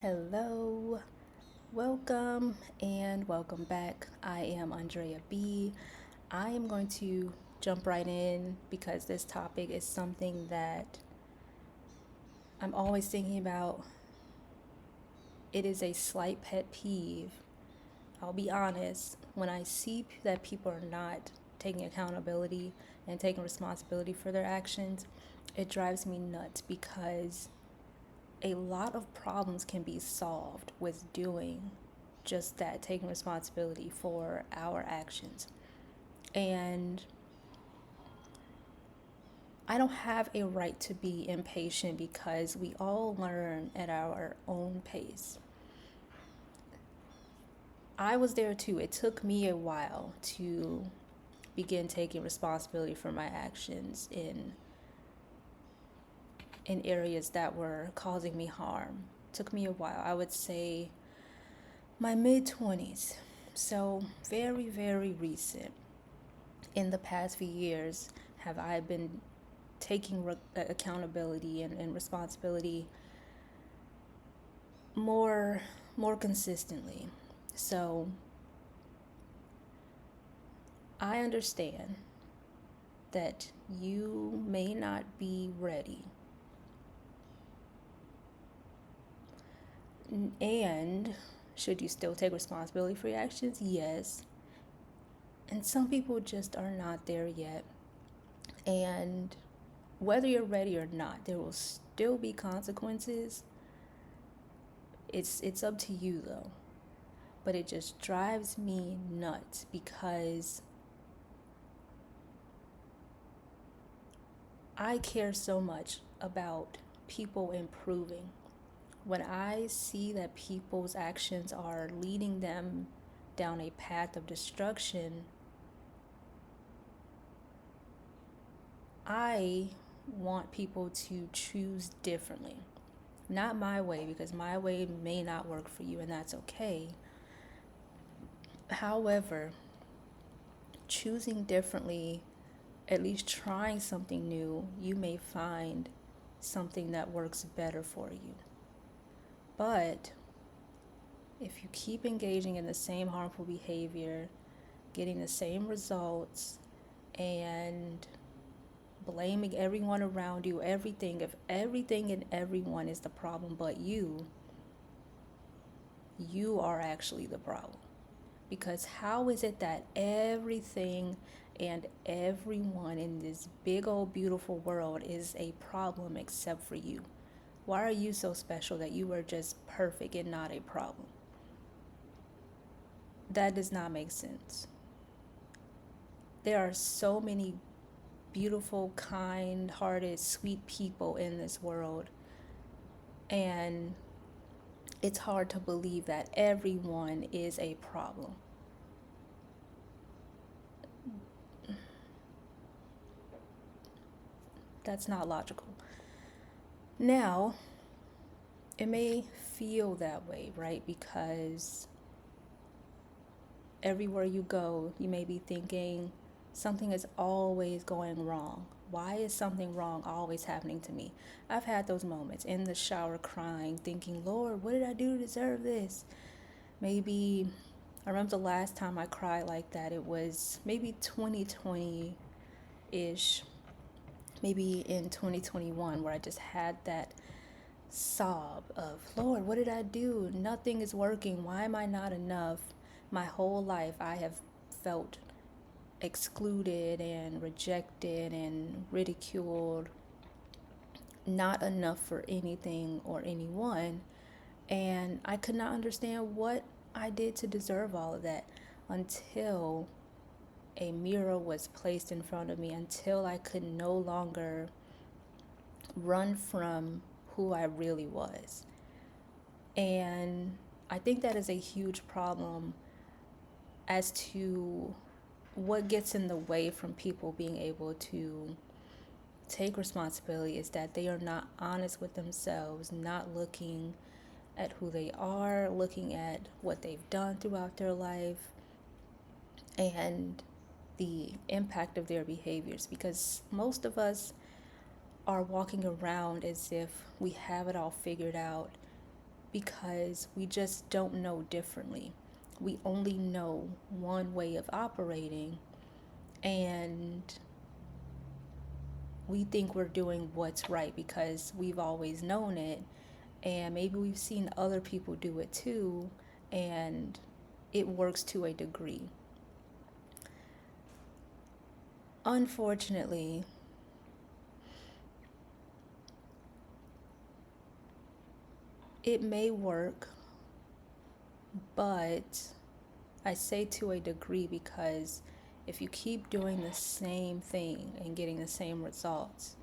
Hello, welcome back. I am Andrea B. I am going to jump right in because this topic is something that I'm always thinking about. It is a slight pet peeve. I'll be honest, when I see that people are not taking accountability and taking responsibility for their actions, it drives me nuts because a lot of problems can be solved with doing just that, taking responsibility for our actions. And I don't have a right to be impatient because we all learn at our own pace. I was there too. It took me a while to begin taking responsibility for my actions in areas that were causing me harm. It took me a while. I would say my mid 20s. So, very, very recent. In the past few years, have I been taking accountability and responsibility more more consistently. So, I understand that you may not be ready. And should you still take responsibility for your actions? Yes. And some people just are not there yet. And whether you're ready or not, there will still be consequences. It's up to you though. But it just drives me nuts because I care so much about people improving. When I see that people's actions are leading them down a path of destruction, I want people to choose differently. Not my way, because my way may not work for you, and that's okay. However, choosing differently, at least trying something new, you may find something that works better for you. But if you keep engaging in the same harmful behavior, getting the same results, and blaming everyone around you, if everything and everyone is the problem but you are actually the problem. Because how is it that everything and everyone in this big old beautiful world is a problem except for you? Why are you so special that you are just perfect and not a problem? That does not make sense. There are so many beautiful, kind hearted, sweet people in this world, and it's hard to believe that everyone is a problem. That's not logical. Now, it may feel that way, right? Because everywhere you go, you may be thinking something is always going wrong. Why is something wrong always happening to me? I've had those moments in the shower crying, thinking, Lord, what did I do to deserve this? Maybe I remember the last time I cried like that, it was maybe 2020 ish, maybe in 2021, where I just had that sob of, Lord, what did I do? Nothing is working. Why am I not enough? My whole life, I have felt excluded and rejected and ridiculed, not enough for anything or anyone. And I could not understand what I did to deserve all of that until a mirror was placed in front of me, until I could no longer run from who I really was. And I think that is a huge problem as to what gets in the way from people being able to take responsibility is that they are not honest with themselves, not looking at who they are, looking at what they've done throughout their life, and the impact of their behaviors. Because most of us are walking around as if we have it all figured out because we just don't know differently. We only know one way of operating, and we think we're doing what's right because we've always known it, and maybe we've seen other people do it too, and it works to a degree. Unfortunately, it may work, but I say to a degree because if you keep doing the same thing and getting the same results,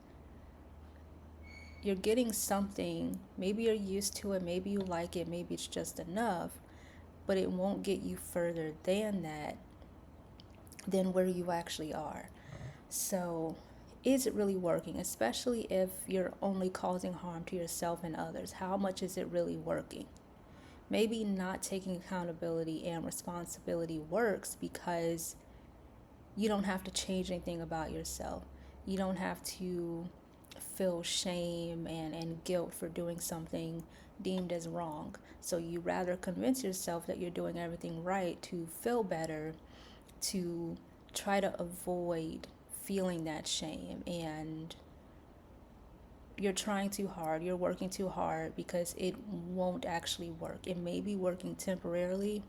you're getting something. Maybe you're used to it, maybe you like it, maybe it's just enough, but it won't get you further than that, than where you actually are. So, is it really working? Especially if you're only causing harm to yourself and others. How much is it really working? Maybe not taking accountability and responsibility works because you don't have to change anything about yourself. You don't have to feel shame and guilt for doing something deemed as wrong. So you rather convince yourself that you're doing everything right to feel better, to try to avoid feeling that shame. And you're trying too hard, you're working too hard because it won't actually work. It may be working temporarily,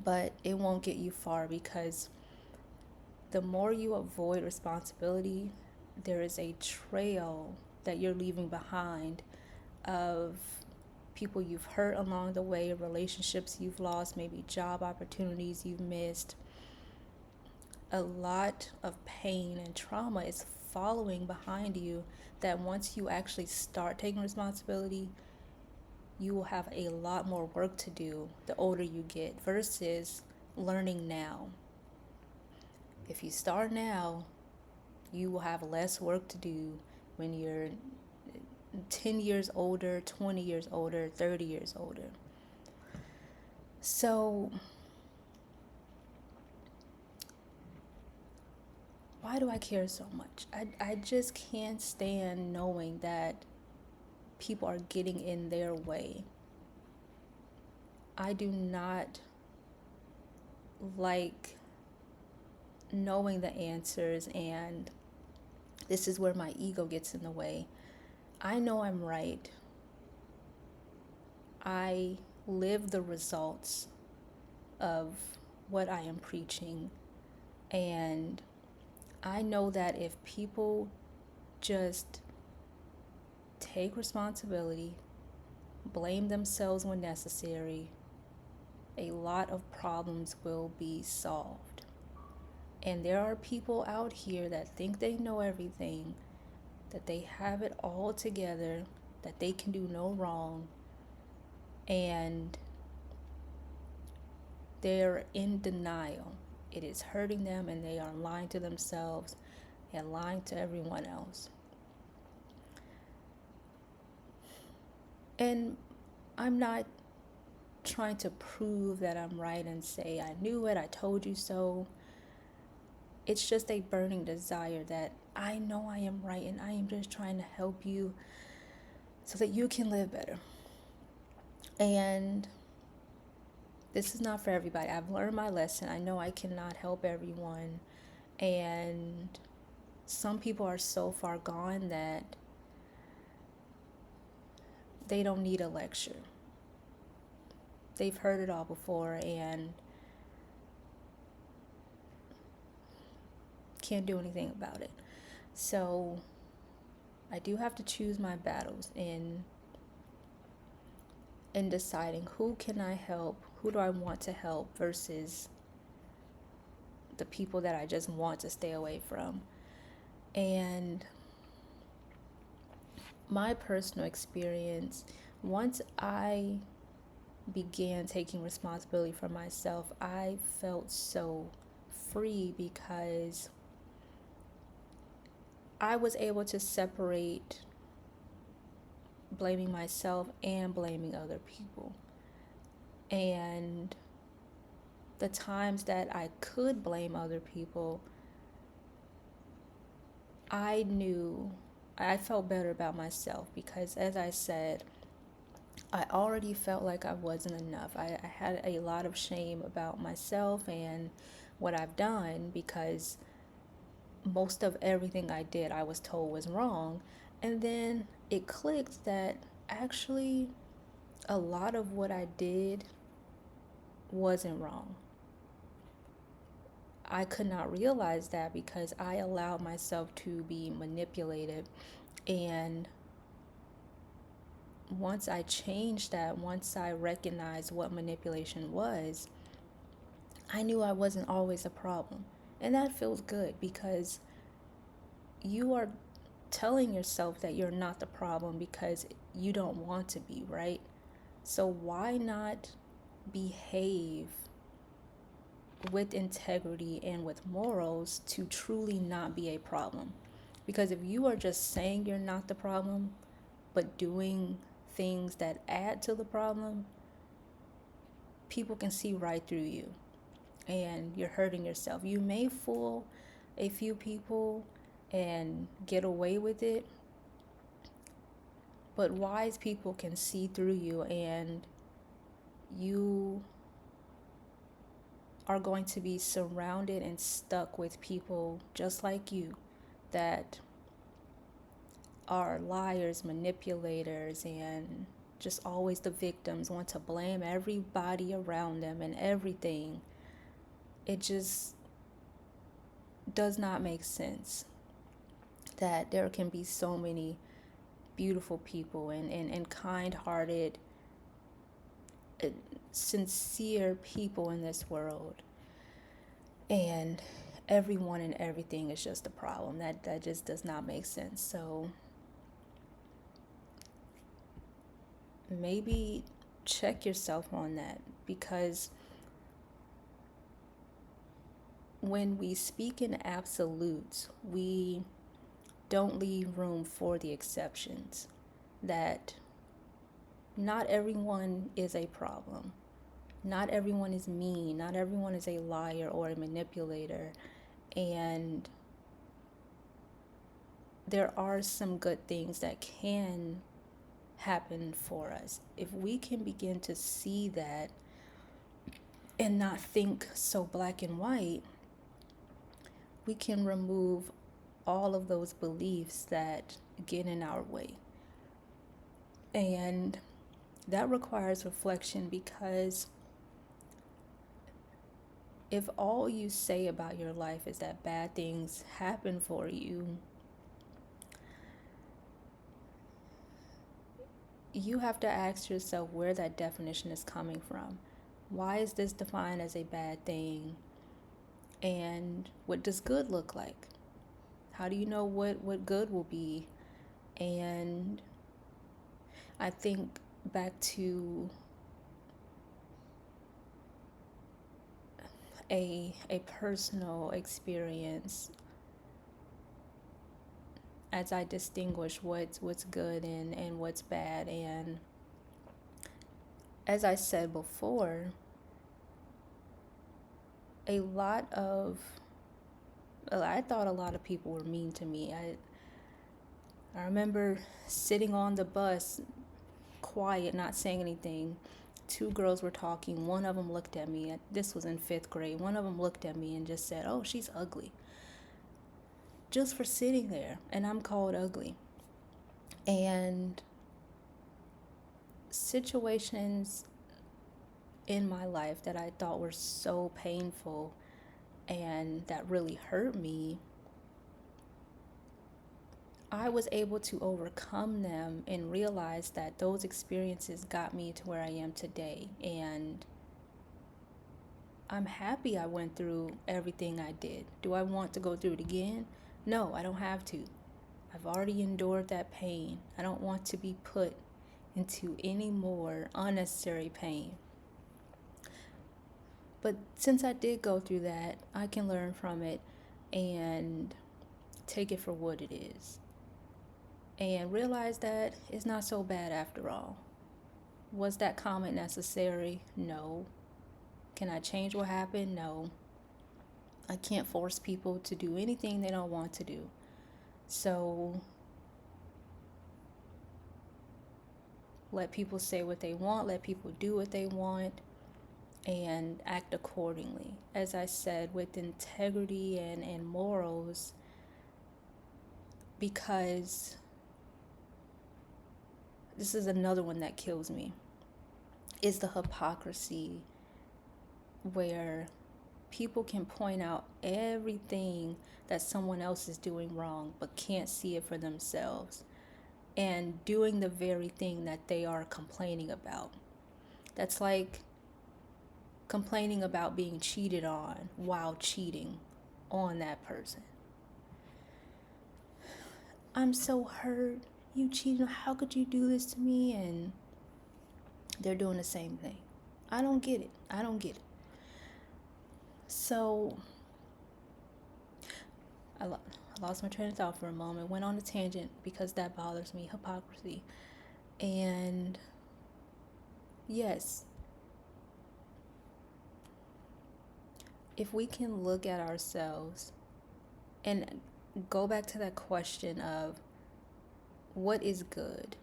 but it won't get you far because the more you avoid responsibility, there is a trail that you're leaving behind of people you've hurt along the way, relationships you've lost, maybe job opportunities you've missed. A lot of pain and trauma is following behind you that once you actually start taking responsibility, you will have a lot more work to do the older you get versus learning now. If you start now, you will have less work to do when you're 10 years older, 20 years older, 30 years older. So, why do I care so much? I just can't stand knowing that people are getting in their way. I do not like knowing the answers, and this is where my ego gets in the way. I know I'm right. I live the results of what I am preaching, and I know that if people just take responsibility, blame themselves when necessary, a lot of problems will be solved. And there are people out here that think they know everything, that they have it all together, that they can do no wrong, and they're in denial. It is hurting them, and they are lying to themselves and lying to everyone else. And I'm not trying to prove that I'm right and say, I knew it, I told you so. It's just a burning desire that I know I am right, and I am just trying to help you so that you can live better. And this is not for everybody. I've learned my lesson. I know I cannot help everyone. And some people are so far gone that they don't need a lecture. They've heard it all before and can't do anything about it. So I do have to choose my battles in deciding who can I help, who do I want to help versus the people that I just want to stay away from. And my personal experience, once I began taking responsibility for myself, I felt so free because I was able to separate blaming myself and blaming other people. And the times that I could blame other people, I felt better about myself because, as I said, I already felt like I wasn't enough. I had a lot of shame about myself and what I've done because most of everything I did I was told was wrong. And then it clicked that actually a lot of what I did wasn't wrong. I could not realize that because I allowed myself to be manipulated. And once I changed that, once I recognized what manipulation was, I knew I wasn't always a problem. And that feels good because you are telling yourself that you're not the problem because you don't want to be, right? So why not behave with integrity and with morals to truly not be a problem? Because if you are just saying you're not the problem, but doing things that add to the problem, people can see right through you and you're hurting yourself. You may fool a few people and get away with it, but wise people can see through you, and you are going to be surrounded and stuck with people just like you that are liars, manipulators, and just always the victims, want to blame everybody around them and everything. It just does not make sense that there can be so many beautiful people and kind-hearted, sincere people in this world, and everyone and everything is just a problem. That just does not make sense. So maybe check yourself on that, because when we speak in absolutes, we don't leave room for the exceptions. That not everyone is a problem. Not everyone is mean. Not everyone is a liar or a manipulator. And there are some good things that can happen for us. If we can begin to see that and not think so black and white, we can remove all of those beliefs that get in our way. And that requires reflection, because if all you say about your life is that bad things happen for you, you have to ask yourself where that definition is coming from. Why is this defined as a bad thing? And what does good look like? How do you know what good will be? And I think back to a personal experience as I distinguish what's good and what's bad. And as I said before, a lot of I thought a lot of people were mean to me. I remember sitting on the bus, quiet, not saying anything. Two girls were talking. One of them looked at me. This was in 5th grade. One of them looked at me and just said, "Oh, she's ugly." Just for sitting there, and I'm called ugly. And situations in my life that I thought were so painful and that really hurt me, I was able to overcome them and realize that those experiences got me to where I am today. And I'm happy I went through everything I did. Do I want to go through it again? No, I don't have to. I've already endured that pain. I don't want to be put into any more unnecessary pain. But since I did go through that, I can learn from it and take it for what it is. And realize that it's not so bad after all. Was that comment necessary? No. Can I change what happened? No. I can't force people to do anything they don't want to do. So Let people say what they want, let people do what they want, and act accordingly. As I said, with integrity and morals, because this is another one that kills me, is the hypocrisy where people can point out everything that someone else is doing wrong but can't see it for themselves, and doing the very thing that they are complaining about. That's like complaining about being cheated on while cheating on that person. I'm so hurt. You cheated. How could you do this to me? And they're doing the same thing. I don't get it. I don't get it. So I lost my train of thought for a moment. Went on a tangent because that bothers me. Hypocrisy. And yes, if we can look at ourselves and go back to that question of what is good?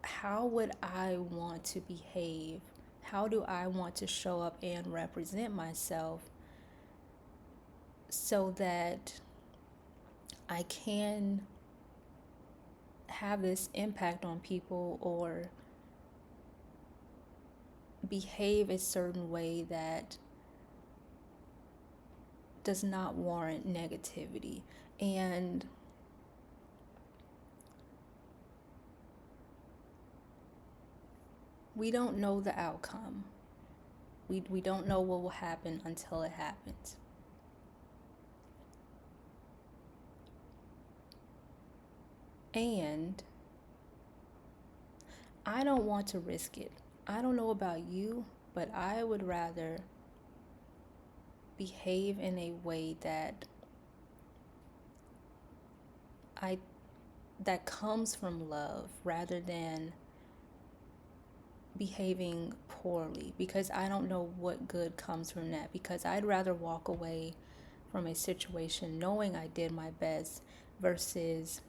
How would I want to behave? How do I want to show up and represent myself so that I can have this impact on people or behave a certain way that does not warrant negativity? And we don't know the outcome. We don't know what will happen until it happens. And I don't want to risk it. I don't know about you, but I would rather behave in a way that comes from love rather than behaving poorly, because I don't know what good comes from that. Because I'd rather walk away from a situation knowing I did my best versus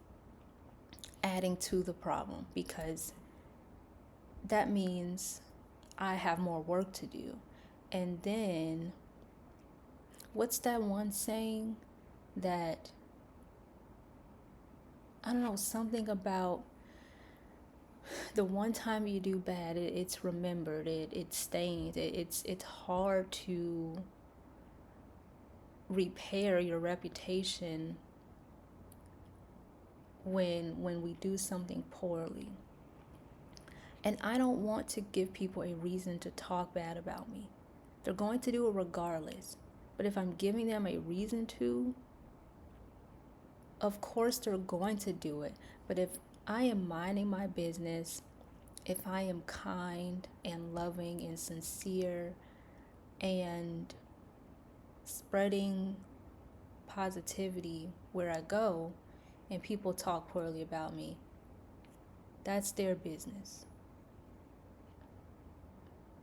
adding to the problem, because that means I have more work to do. And then what's that one saying that, I don't know, something about the one time you do bad, it's remembered, it stains, it's hard to repair your reputation when we do something poorly. And I don't want to give people a reason to talk bad about me. They're going to do it regardless. But if I'm giving them a reason to, of course they're going to do it. But if I am minding my business, if I am kind and loving and sincere and spreading positivity where I go, and people talk poorly about me, that's their business.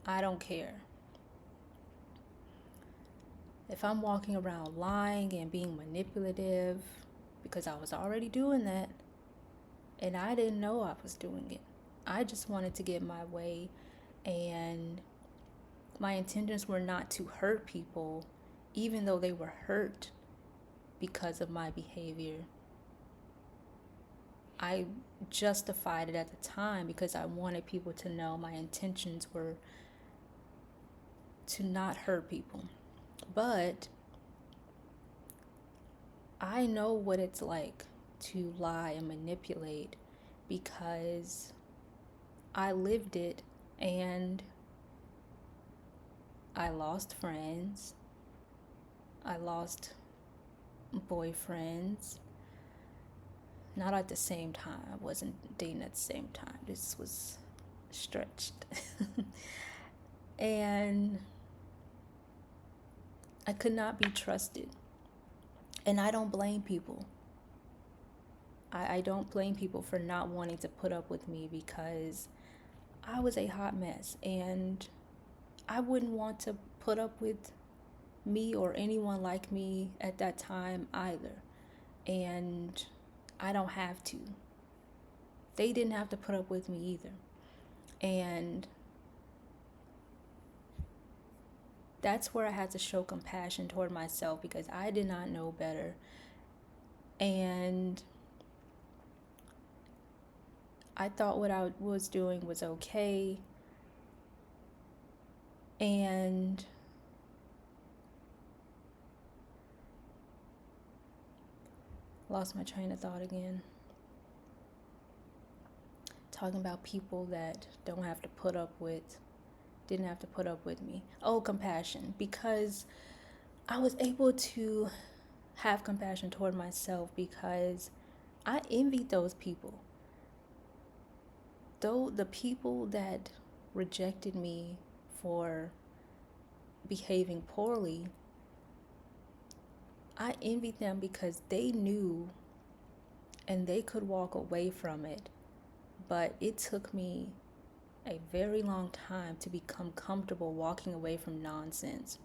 I don't care. If I'm walking around lying and being manipulative, because I was already doing that, and I didn't know I was doing it. I just wanted to get my way, and my intentions were not to hurt people, even though they were hurt because of my behavior. I justified it at the time because I wanted people to know my intentions were to not hurt people. But I know what it's like to lie and manipulate because I lived it, and I lost friends. I lost boyfriends. Not at the same time. I wasn't dating at the same time. This was stretched. And I could not be trusted. And I don't blame people. I don't blame people for not wanting to put up with me, because I was a hot mess. And I wouldn't want to put up with me or anyone like me at that time either. And I don't have to. They didn't have to put up with me either. And that's where I had to show compassion toward myself because I did not know better. And I thought what I was doing was okay. And lost my train of thought again. Talking about people that didn't have to put up with me. Oh, compassion. Because I was able to have compassion toward myself because I envied those people. Though the people that rejected me for behaving poorly, I envied them because they knew and they could walk away from it. But it took me a very long time to become comfortable walking away from nonsense,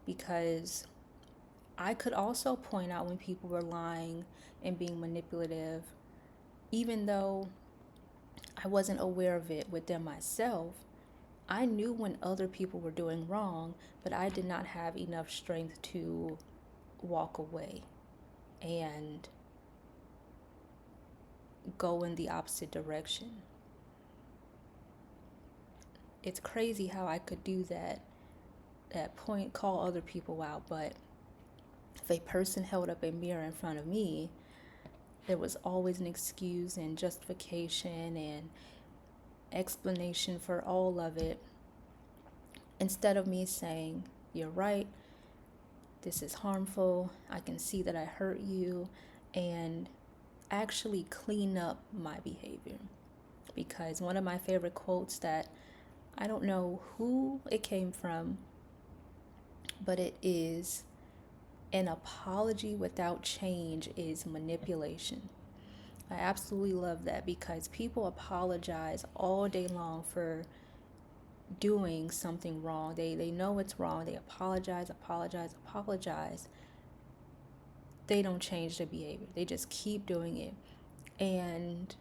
because I could also point out when people were lying and being manipulative, even though I wasn't aware of it within myself. I knew when other people were doing wrong, but I did not have enough strength to walk away and go in the opposite direction. It's crazy how I could do that point, call other people out, but if a person held up a mirror in front of me, there was always an excuse and justification and explanation for all of it, instead of me saying, "You're right, this is harmful, I can see that I hurt you," and actually clean up my behavior. Because one of my favorite quotes, that I don't know who it came from, but it is, "An apology without change is manipulation." I absolutely love that because people apologize all day long for doing something wrong. They know it's wrong. They apologize. They don't change their behavior. They just keep doing it. And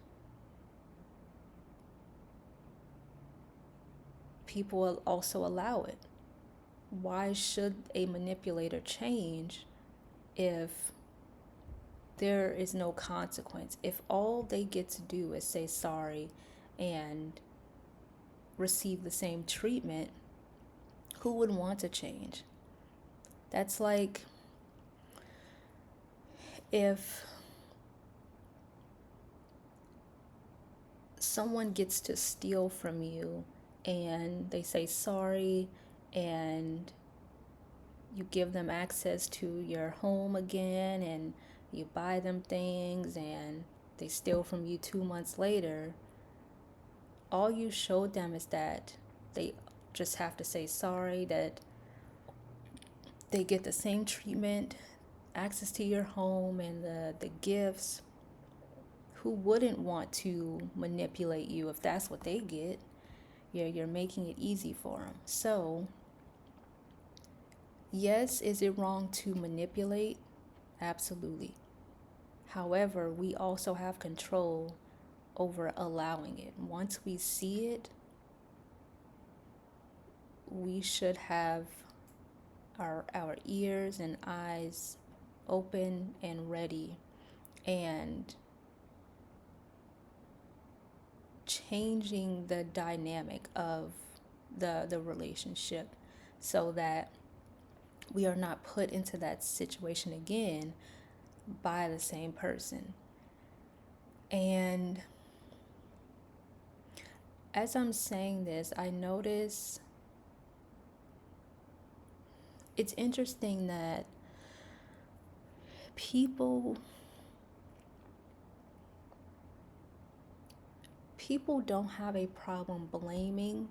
people will also allow it. Why should a manipulator change if there is no consequence? If all they get to do is say sorry and receive the same treatment, who would want to change? That's like if someone gets to steal from you and they say sorry and you give them access to your home again and you buy them things and they steal from you 2 months later, all you showed them is that they just have to say sorry, that they get the same treatment, access to your home and the gifts. Who wouldn't want to manipulate you if that's what they get? You're making it easy for them. So, yes, is it wrong to manipulate? Absolutely. However, we also have control over allowing it. Once we see it, we should have our ears and eyes open and ready, and changing the dynamic of the relationship so that we are not put into that situation again by the same person. And as I'm saying this, I notice it's interesting that people don't have a problem blaming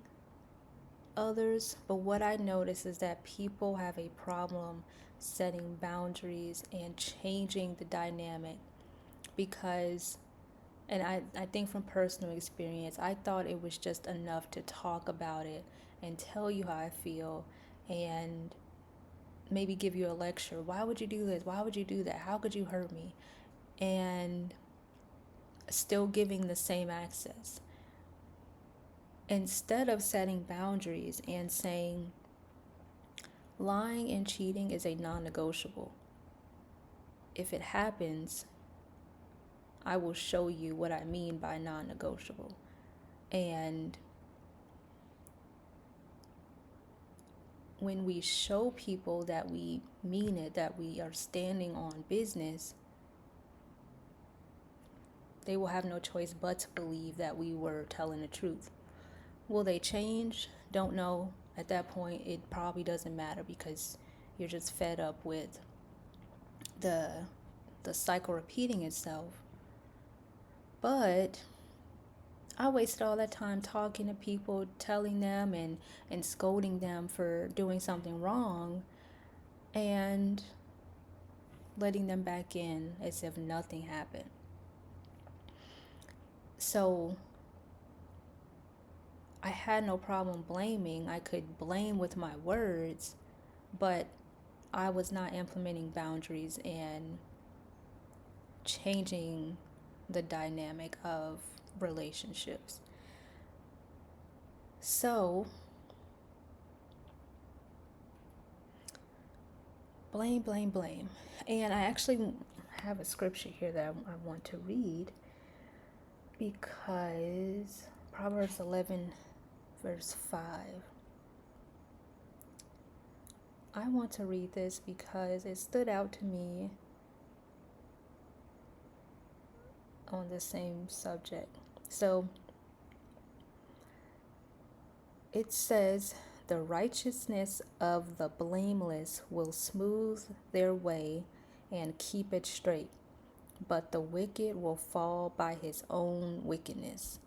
others, but what I notice is that people have a problem setting boundaries and changing the dynamic. Because, and I think from personal experience, I thought it was just enough to talk about it and tell you how I feel and maybe give you a lecture. Why would you do this? Why would you do that? How could you hurt me? And still giving the same access. Instead of setting boundaries and saying, lying and cheating is a non negotiable. If it happens, I will show you what I mean by non negotiable. And when we show people that we mean it, that we are standing on business, they will have no choice but to believe that we were telling the truth. Will they change? Don't know. At that point, it probably doesn't matter because you're just fed up with the cycle repeating itself. But I wasted all that time talking to people, telling them and scolding them for doing something wrong, and letting them back in as if nothing happened. So I had no problem blaming. I could blame with my words, but I was not implementing boundaries and changing the dynamic of relationships. So, blame, blame, blame. And I actually have a scripture here that I want to read because Proverbs 11, verse 5. I want to read this because it stood out to me on the same subject. So it says, the righteousness of the blameless will smooth their way and keep it straight, but the wicked will fall by his own wickedness.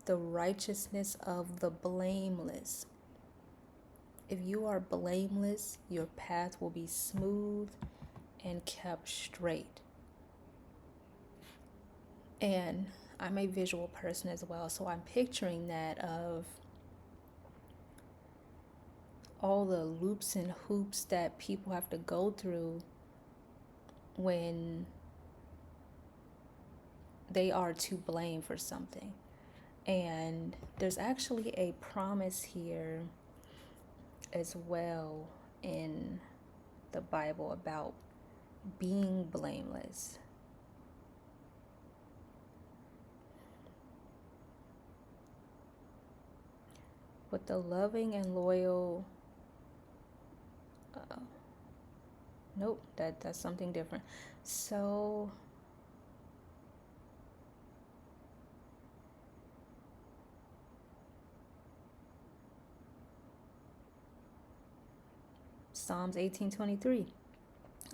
The righteousness of the blameless. If you are blameless, your path will be smooth and kept straight. And I'm a visual person as well, so I'm picturing that of all the loops and hoops that people have to go through when they are to blame for something. And there's actually a promise here as well in the Bible about being blameless. But the loving and loyal, nope, that's something different. So Psalms 18:23.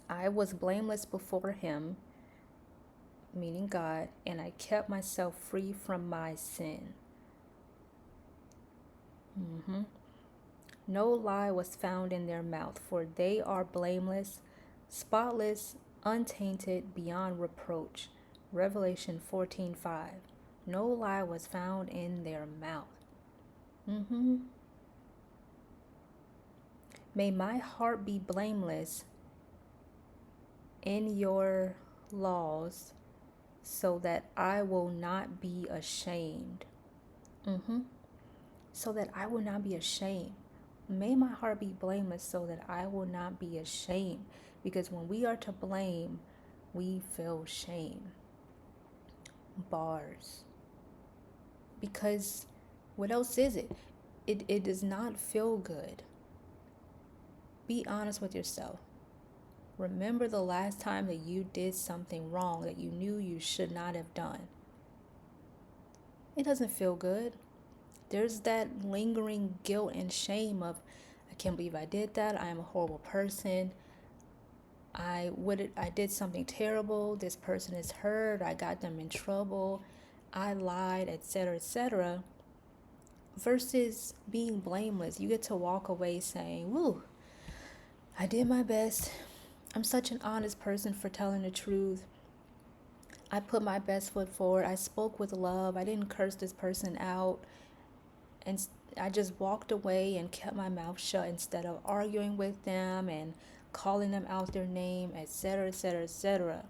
I was blameless before him, meaning God, and I kept myself free from my sin. No lie was found in their mouth, for they are blameless, spotless, untainted, beyond reproach. Revelation 14:5. No lie was found in their mouth. May my heart be blameless in your laws so that I will not be ashamed. So that I will not be ashamed. May my heart be blameless so that I will not be ashamed. Because when we are to blame, we feel shame. Bars. Because what else is it? It does not feel good. Be honest with yourself. Remember the last time that you did something wrong that you knew you should not have done. It doesn't feel good. There's that lingering guilt and shame of, I can't believe I did that. I am a horrible person. I did something terrible. This person is hurt. I got them in trouble. I lied, etc., etc. Versus being blameless, you get to walk away saying, "Woo, I did my best. I'm such an honest person for telling the truth. I put my best foot forward. I spoke with love. I didn't curse this person out. And I just walked away and kept my mouth shut instead of arguing with them and calling them out their name, etc., etc., etc."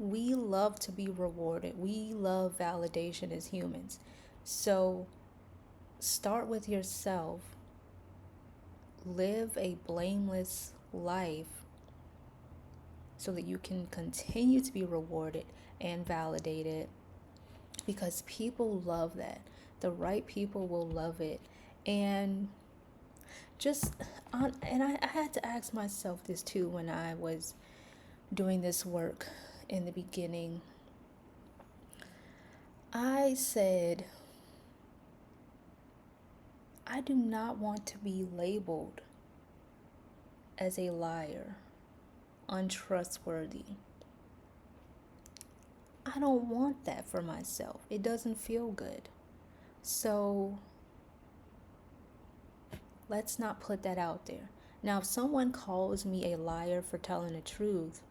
We love to be rewarded. We love validation as humans. So start with yourself. Live a blameless life so that you can continue to be rewarded and validated, because people love that. The right people will love it. And just and I had to ask myself this too when I was doing this work in the beginning. I said, I do not want to be labeled as a liar, untrustworthy. I don't want that for myself. It doesn't feel good. So let's not put that out there. Now, if someone calls me a liar for telling the truth,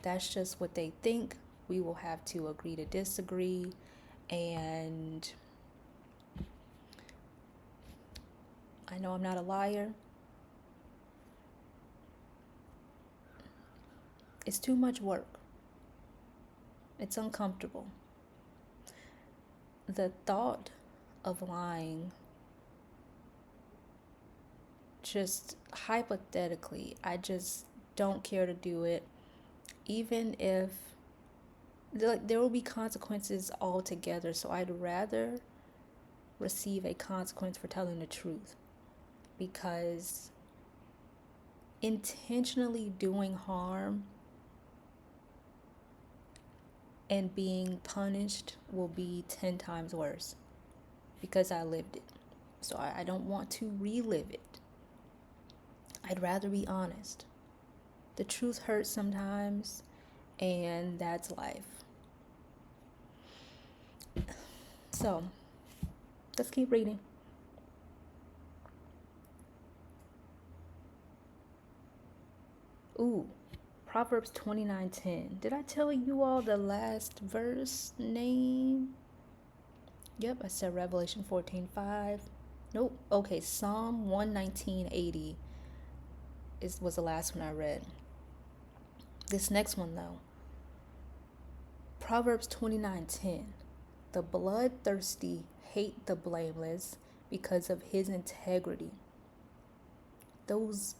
that's just what they think. We will have to agree to disagree. And I know I'm not a liar. It's too much work. It's uncomfortable. The thought of lying, just hypothetically, I just don't care to do it. Even if there will be consequences altogether, so I'd rather receive a consequence for telling the truth, because intentionally doing harm and being punished will be 10 times worse, because I lived it. So I don't want to relive it. I'd rather be honest. The truth hurts sometimes, and that's life. So let's keep reading. Ooh, Proverbs 29:10. Did I tell you all the last verse name? Yep, I said Revelation 14:5. Nope. Okay, Psalm 119:80 was the last one I read. This next one though. Proverbs 29:10. The bloodthirsty hate the blameless because of his integrity. Those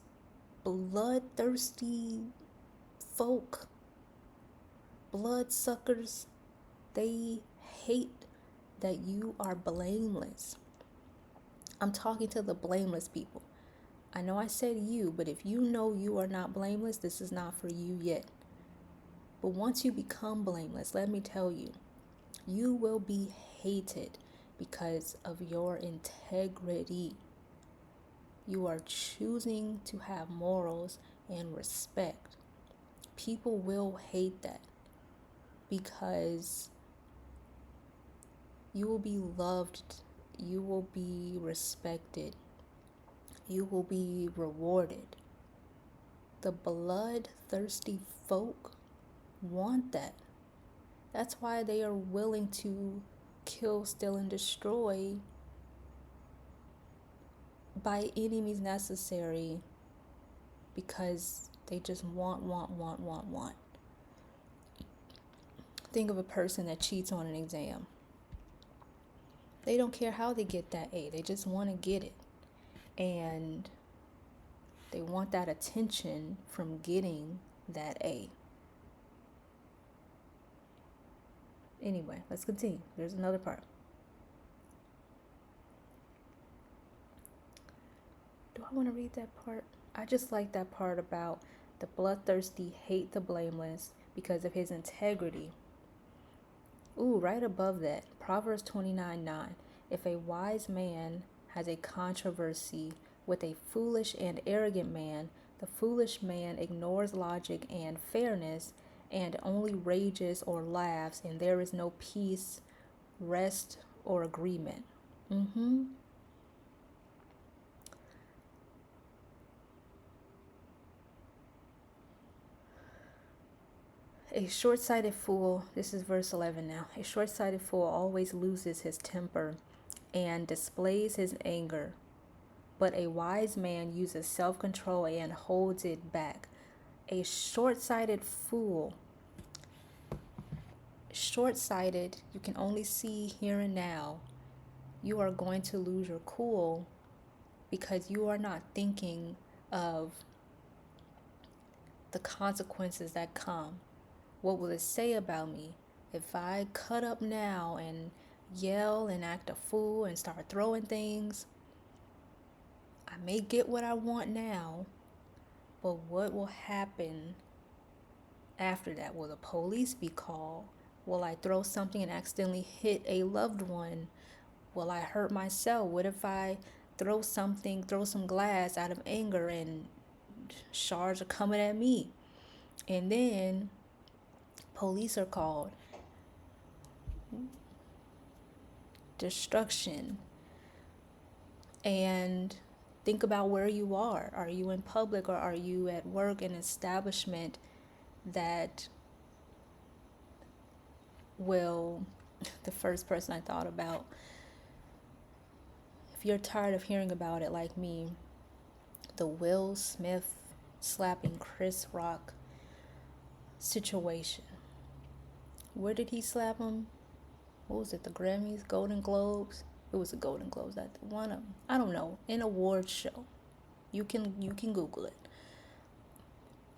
bloodthirsty folk, bloodsuckers, they hate that you are blameless. I'm talking to the blameless people. I know I said you, but if you know you are not blameless, this is not for you yet. But once you become blameless, let me tell you, you will be hated because of your integrity. You are choosing to have morals and respect. People will hate that because you will be loved, you will be respected, you will be rewarded. The bloodthirsty folk want that. That's why they are willing to kill, steal, and destroy by any means necessary, because they just want. Think of a person that cheats on an exam. They don't care how they get that A. They just want to get it. And they want that attention from getting that A. Anyway, let's continue. There's another part. Do I want to read that part? I just like that part about the bloodthirsty hate the blameless because of his integrity. Ooh, right above that, Proverbs 29:9. If a wise man has a controversy with a foolish and arrogant man, the foolish man ignores logic and fairness and only rages or laughs, and there is no peace, rest, or agreement. A short-sighted fool, this is verse 11 now. A short-sighted fool always loses his temper and displays his anger, but a wise man uses self-control and holds it back. A short-sighted fool short-sighted, you can only see here and now, you are going to lose your cool because you are not thinking of the consequences that come. What will it say about me if I cut up now and yell and act a fool and start throwing things? I may get what I want now, but what will happen after that? Will the police be called? Will I throw something and accidentally hit a loved one? Will I hurt myself? What if I throw some glass out of anger and shards are coming at me? And then police are called. Destruction. And think about where you are. Are you in public or are you at work, an establishment that will, the first person I thought about, if you're tired of hearing about it like me, the Will Smith slapping Chris Rock situation. Where did he slap him? What was it, the Grammys, Golden Globes? It was the Golden Globes, that one of them. I don't know, an award show. You can Google it.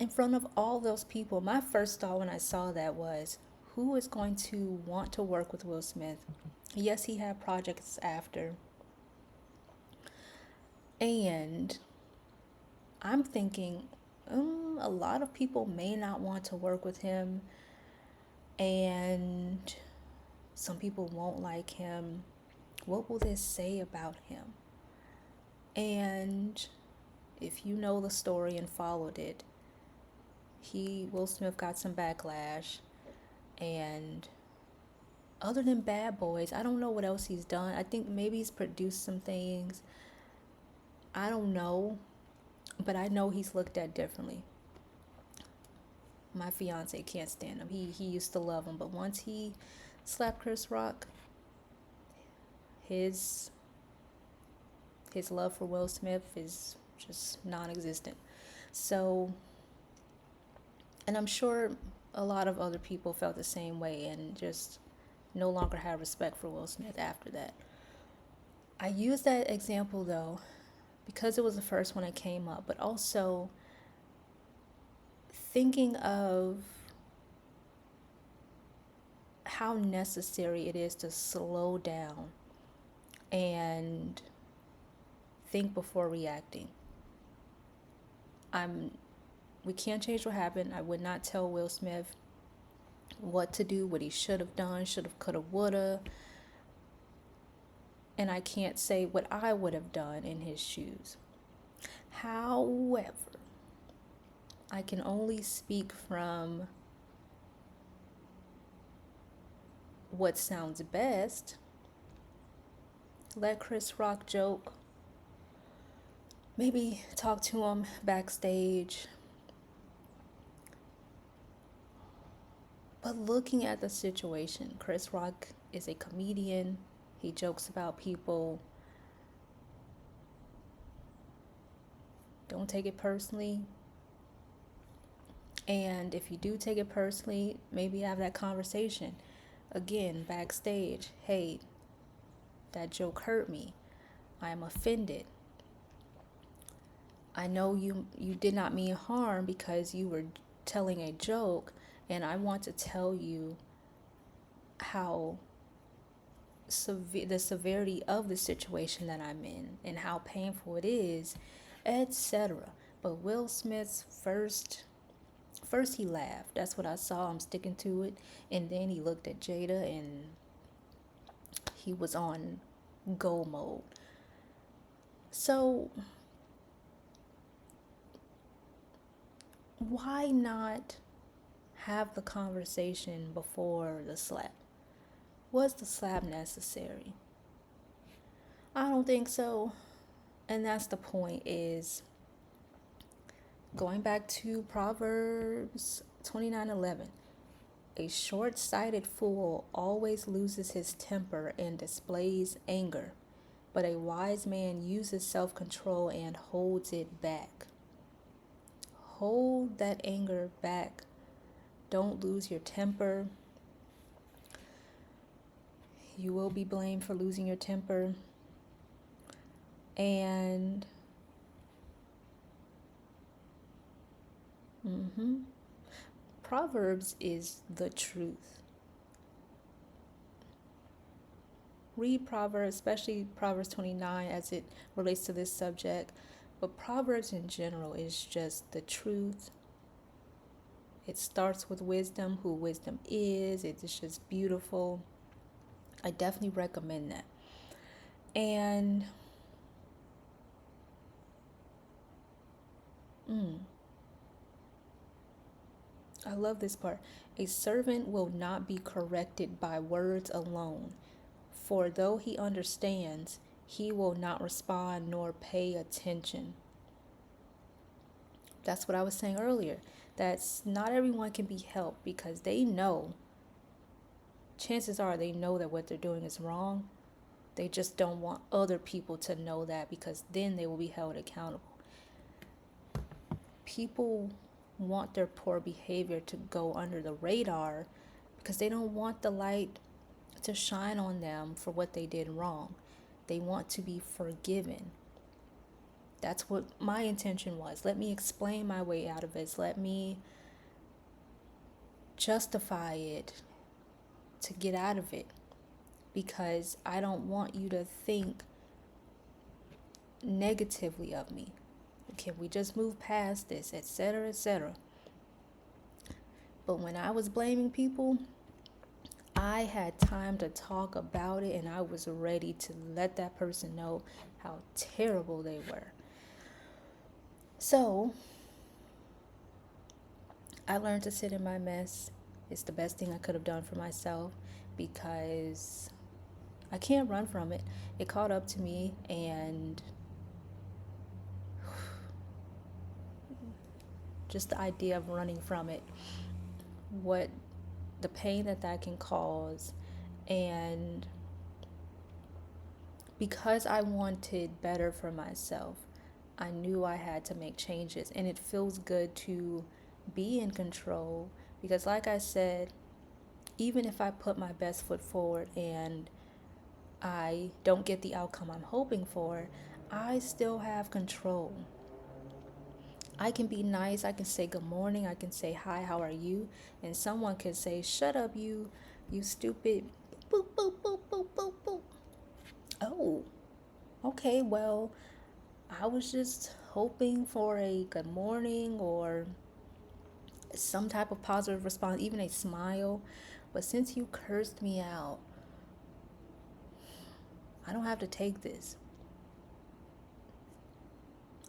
In front of all those people, my first thought when I saw that was, who is going to want to work with Will Smith? Yes, he had projects after. And I'm thinking, a lot of people may not want to work with him. And some people won't like him. What will this say about him? And if you know the story and followed it, Will Smith got some backlash. And other than Bad Boys, I don't know what else he's done. I think maybe he's produced some things. I don't know. But I know he's looked at differently. My fiance can't stand him. He used to love him. But once he slapped Chris Rock, his love for Will Smith is just non-existent. So, and I'm sure a lot of other people felt the same way and just no longer had respect for Will Smith after that. I use that example though because it was the first one that came up, but also thinking of how necessary it is to slow down and think before reacting. We can't change what happened. I would not tell Will Smith what to do, what he should have done, should have, could have, would have. And I can't say what I would have done in his shoes. However, I can only speak from what sounds best. Let Chris Rock joke. Maybe talk to him backstage. But looking at the situation, Chris Rock is a comedian. He jokes about people. Don't take it personally. And if you do take it personally, maybe have that conversation. Again, backstage. Hey, that joke hurt me. I am offended. I know you did not mean harm because you were telling a joke, and I want to tell you how the severity of the situation that I'm in and how painful it is, etc. But Will Smith's first he laughed. That's what I saw. I'm sticking to it. And then he looked at Jada and he was on go mode. So why not have the conversation before the slap? Was the slap necessary? I don't think so. And that's the point, is going back to Proverbs 29:11. A short-sighted fool always loses his temper and displays anger, but a wise man uses self-control and holds it back. Hold that anger back. Don't lose your temper. You will be blamed for losing your temper. And Proverbs is the truth. Read Proverbs, especially Proverbs 29 as it relates to this subject. But Proverbs in general is just the truth. It starts with wisdom, who wisdom is. It's just beautiful. I definitely recommend that. And I love this part. A servant will not be corrected by words alone, for though he understands, he will not respond nor pay attention. That's what I was saying earlier. That's not everyone can be helped because they know, chances are they know that what they're doing is wrong. They just don't want other people to know that because then they will be held accountable. People want their poor behavior to go under the radar because they don't want the light to shine on them for what they did wrong. They want to be forgiven. That's what my intention was. Let me explain my way out of this. Let me justify it to get out of it because I don't want you to think negatively of me. Can we just move past this, etc., etc.? But when I was blaming people, I had time to talk about it and I was ready to let that person know how terrible they were. So, I learned to sit in my mess. It's the best thing I could have done for myself because I can't run from it. It caught up to me, and just the idea of running from it, what the pain that can cause. And because I wanted better for myself, I knew I had to make changes, and it feels good to be in control because, like I said, even if I put my best foot forward and I don't get the outcome I'm hoping for, I still have control. I can be nice, I can say good morning, I can say hi, how are you? And someone could say, shut up, you stupid, boop, boop, boop, boop, boop, boop. Oh, okay, well, I was just hoping for a good morning or some type of positive response, even a smile. But since you cursed me out, I don't have to take this.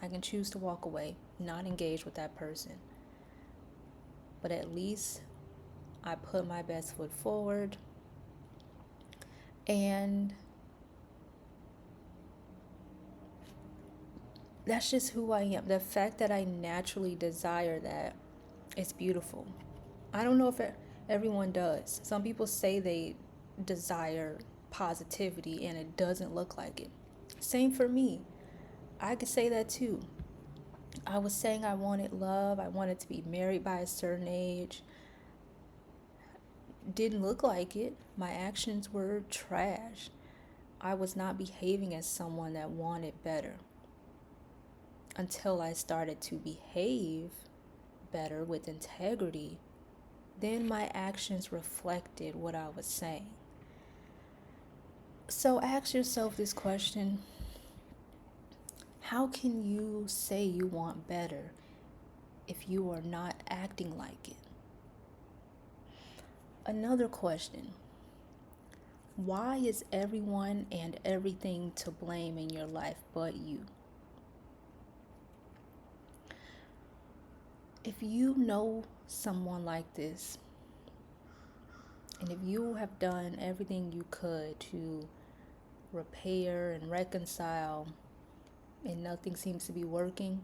I can choose to walk away, not engage with that person. But at least I put my best foot forward. And that's just who I am. The fact that I naturally desire that is beautiful. I don't know if everyone does. Some people say they desire positivity and it doesn't look like it. Same for me. I could say that too. I was saying I wanted love. I wanted to be married by a certain age. Didn't look like it. My actions were trash. I was not behaving as someone that wanted better until I started to behave better with integrity. Then my actions reflected what I was saying. So ask yourself this question: how can you say you want better if you are not acting like it? Another question: why is everyone and everything to blame in your life but you? If you know someone like this, and if you have done everything you could to repair and reconcile and nothing seems to be working,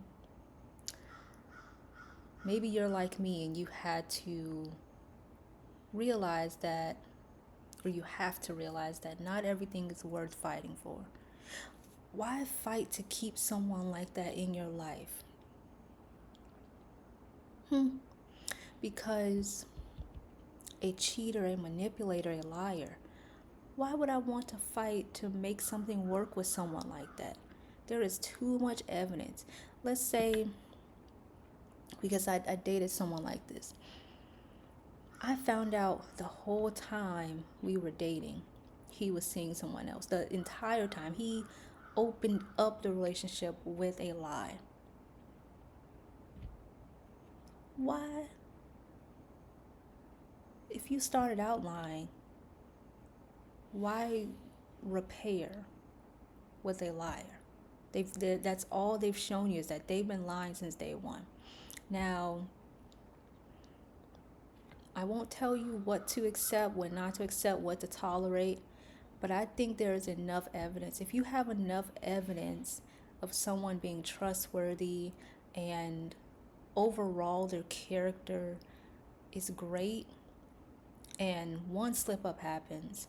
maybe you're like me and you had to realize that, or you have to realize that not everything is worth fighting for. Why fight to keep someone like that in your life? Because a cheater, a manipulator, a liar Why would I want to fight to make something work with someone like that? There is too much evidence. Let's say, because I dated someone like this, I found out the whole time we were dating, he was seeing someone else. The entire time, he opened up the relationship with a lie. Why? If you started out lying, why repair with a liar? That's all they've shown you, is that they've been lying since day one. Now, I won't tell you what to accept, what not to accept, what to tolerate, but I think there is enough evidence. If you have enough evidence of someone being trustworthy and overall their character is great, and one slip up happens,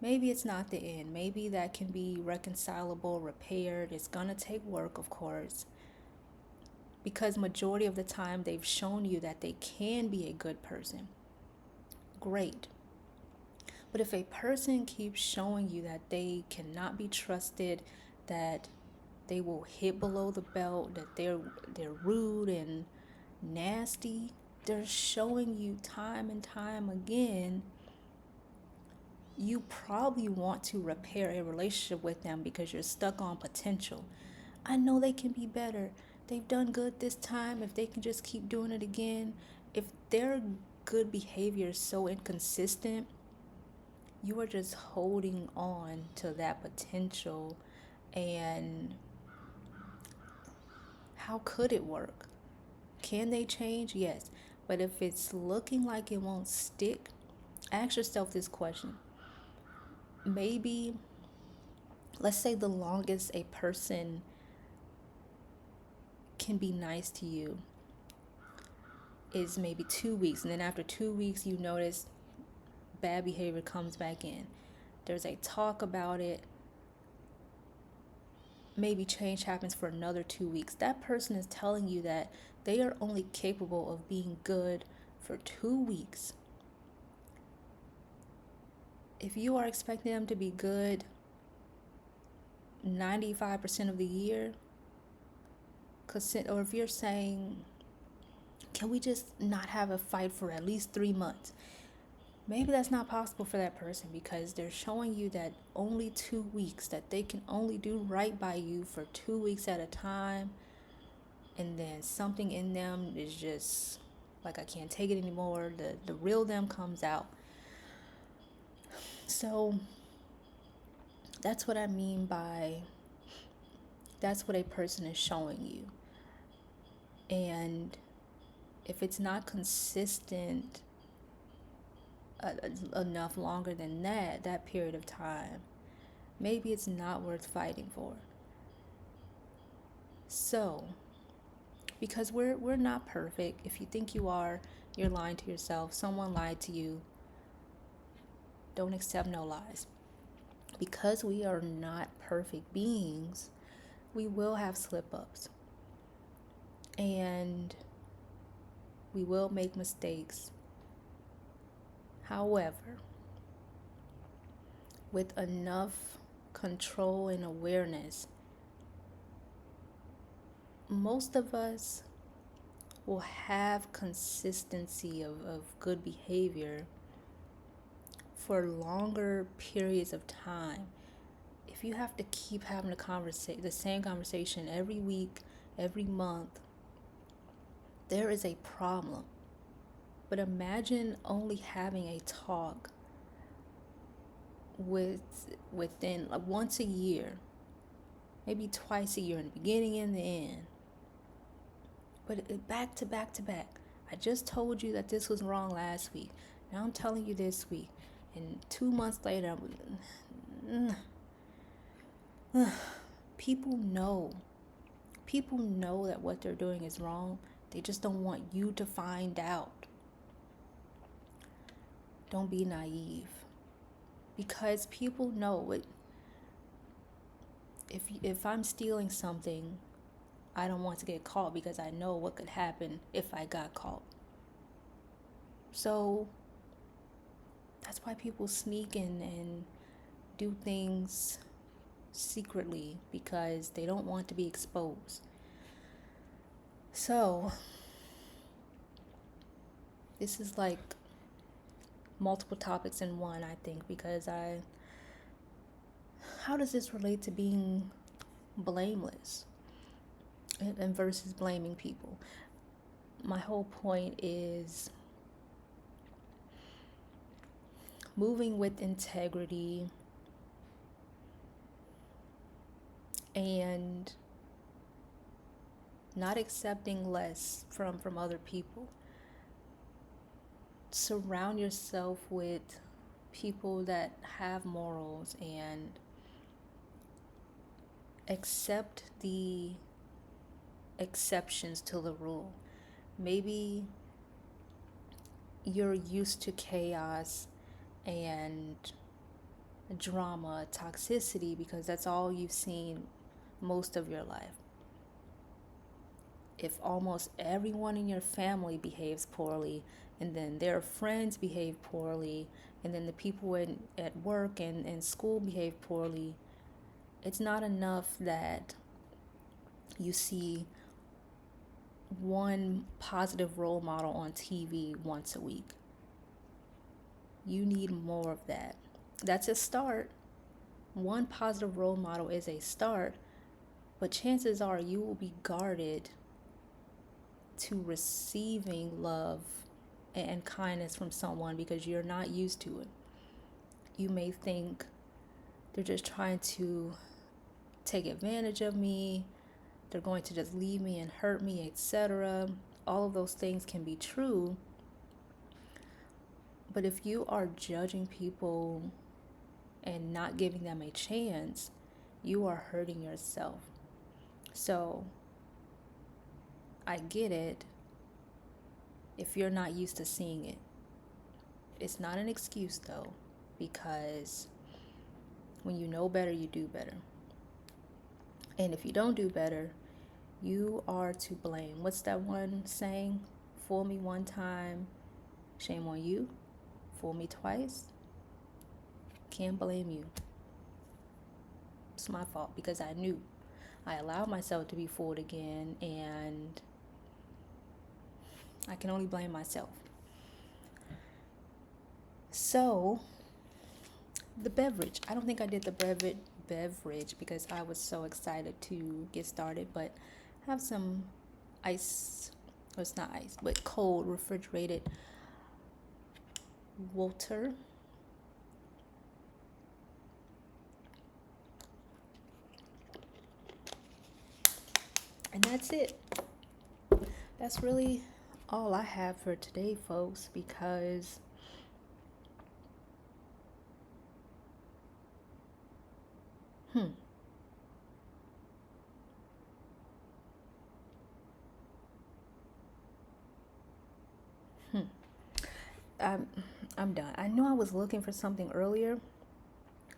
maybe it's not the end. Maybe that can be reconcilable, repaired. It's gonna take work, of course, because majority of the time they've shown you that they can be a good person. Great. But if a person keeps showing you that they cannot be trusted, that they will hit below the belt, that they're rude and nasty, they're showing you time and time again, you probably want to repair a relationship with them because you're stuck on potential. I know they can be better. They've done good this time. If they can just keep doing it again, if their good behavior is so inconsistent, you are just holding on to that potential. And how could it work? Can they change? Yes. But if it's looking like it won't stick, ask yourself this question. Maybe, let's say the longest a person can be nice to you is maybe 2 weeks. And then after 2 weeks, you notice bad behavior comes back in. There's a talk about it. Maybe change happens for another 2 weeks. That person is telling you that they are only capable of being good for 2 weeks. If you are expecting them to be good 95% of the year, or if you're saying, can we just not have a fight for at least 3 months? Maybe that's not possible for that person, because they're showing you that only 2 weeks, that they can only do right by you for 2 weeks at a time. And then something in them is just like, I can't take it anymore. The real them comes out. So that's what I mean by, that's what a person is showing you. And if it's not consistent enough longer than that period of time, maybe it's not worth fighting for. So, because we're not perfect. If you think you are, you're lying to yourself. Someone lied to you. Don't accept no lies. Because we are not perfect beings, we will have slip-ups. And we will make mistakes. However, with enough control and awareness, most of us will have consistency of good behavior for longer periods of time. If you have to keep having the same conversation every week, every month, there is a problem. But imagine only having a talk within once a year, maybe twice a year, in the beginning and the end. But back to back to back. I just told you that this was wrong last week. Now I'm telling you this week. And 2 months later, people know. People know that what they're doing is wrong. They just don't want you to find out. Don't be naive. Because people know it. If I'm stealing something, I don't want to get caught, because I know what could happen if I got caught. So That's why people sneak and do things secretly, because they don't want to be exposed. So, this is like multiple topics in one, I think, because how does this relate to being blameless and versus blaming people? My whole point is moving with integrity and not accepting less from other people. Surround yourself with people that have morals and accept the exceptions to the rule. Maybe you're used to chaos and drama, toxicity, because that's all you've seen most of your life. If almost everyone in your family behaves poorly, and then their friends behave poorly, and then the people at work and school behave poorly, it's not enough that you see one positive role model on TV once a week. You need more of that. That's a start. One positive role model is a start, but chances are you will be guarded to receiving love and kindness from someone because you're not used to it. You may think they're just trying to take advantage of me, they're going to just leave me and hurt me, etc. All of those things can be true. But if you are judging people and not giving them a chance, you are hurting yourself. So I get it if you're not used to seeing it. It's not an excuse though, because when you know better, you do better. And if you don't do better, you are to blame. What's that one saying? Fool me one time, shame on you. Fool me twice, can't blame you. It's my fault because I knew. I allowed myself to be fooled again, and I can only blame myself. So, the beverage. I don't think I did the beverage because I was so excited to get started, but I have some ice, well, it's not ice, but cold refrigerated water. And that's it. That's really all I have for today, folks, because I'm I'm done. I know I was looking for something earlier,